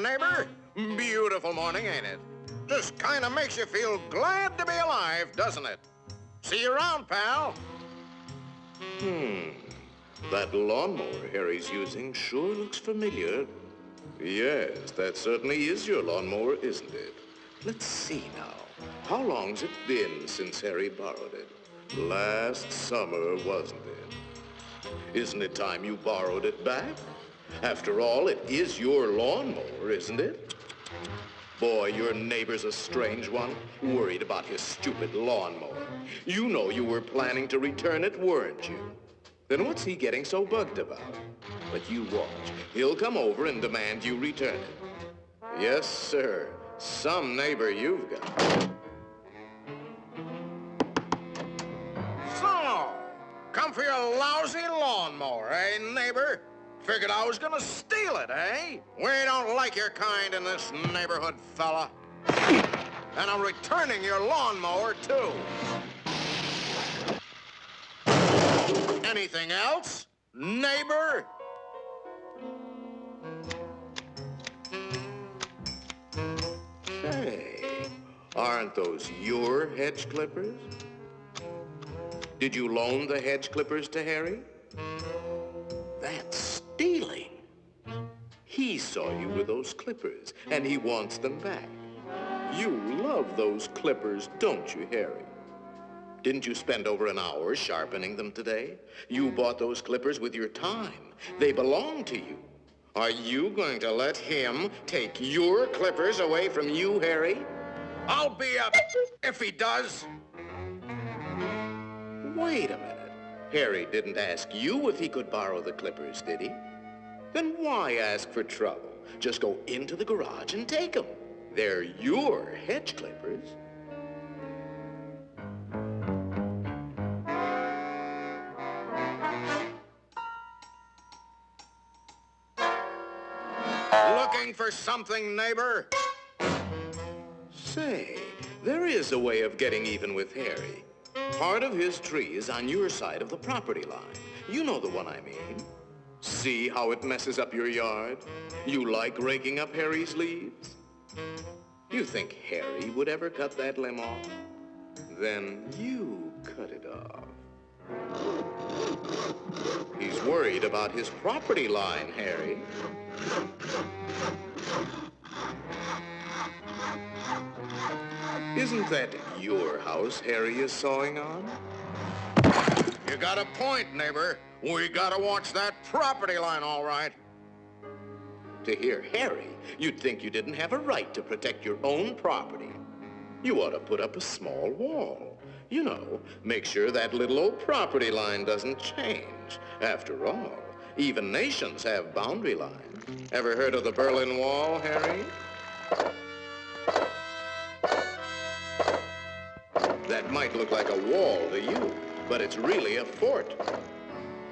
neighbor? Beautiful morning, ain't it? Just kind of makes you feel glad to be alive, doesn't it? See you around, pal. That lawnmower Harry's using sure looks familiar. Yes, that certainly is your lawnmower, isn't it? Let's see now. How long's it been since Harry borrowed it? Last summer, wasn't it? Isn't it time you borrowed it back? After all, it is your lawnmower, isn't it? Boy, your neighbor's a strange one, worried about his stupid lawnmower. You know you were planning to return it, weren't you? Then what's he getting so bugged about? But you watch. He'll come over and demand you return it. Yes, sir. Some neighbor you've got. So, come for your lousy lawnmower, eh, neighbor? Figured I was gonna steal it, eh? We don't like your kind in this neighborhood, fella. And I'm returning your lawnmower, too. Anything else, neighbor? Hey, aren't those your hedge clippers? Did you loan the hedge clippers to Harry? That's stealing. He saw you with those clippers, and he wants them back. You love those clippers, don't you, Harry? Didn't you spend over an hour sharpening them today? You bought those clippers with your time. They belong to you. Are you going to let him take your clippers away from you, Harry? I'll be up if he does. Wait a minute. Harry didn't ask you if he could borrow the clippers, did he? Then why ask for trouble? Just go into the garage and take them. They're your hedge clippers. Looking for something, neighbor? Say, there is a way of getting even with Harry. Part of his tree is on your side of the property line. You know the one I mean. See how it messes up your yard? You like raking up Harry's leaves? You think Harry would ever cut that limb off? Then you cut it off. He's worried about his property line, Harry. Isn't that your house Harry is sawing on? You got a point, neighbor. We gotta watch that property line, all right. To hear Harry, you'd think you didn't have a right to protect your own property. You ought to put up a small wall. You know, make sure that little old property line doesn't change. After all, even nations have boundary lines. Ever heard of the Berlin Wall, Harry? That might look like a wall to you, but it's really a fort.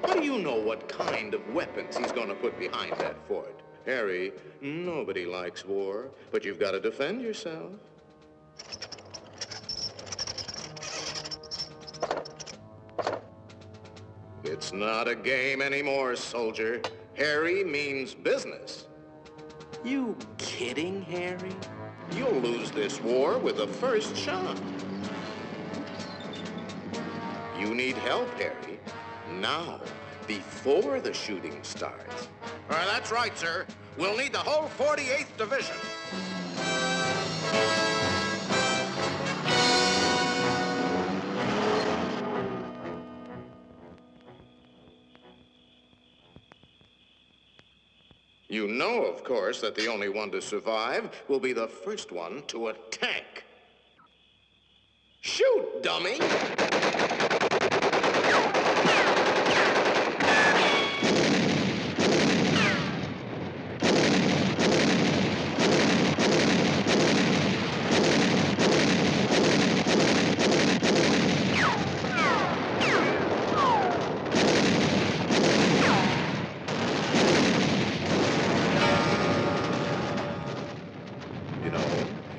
How do you know what kind of weapons he's going to put behind that fort? Harry, nobody likes war, but you've got to defend yourself. It's not a game anymore, soldier. Harry means business. You kidding, Harry? You'll lose this war with the first shot. You need help, Harry. Now, before the shooting starts. That's right, sir. We'll need the whole 48th Division. You know, of course, that the only one to survive will be the first one to attack. Shoot, dummy!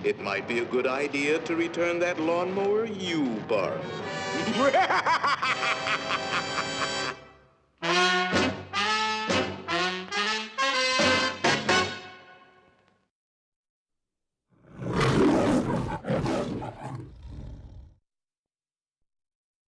It might be a good idea to return that lawnmower you borrowed.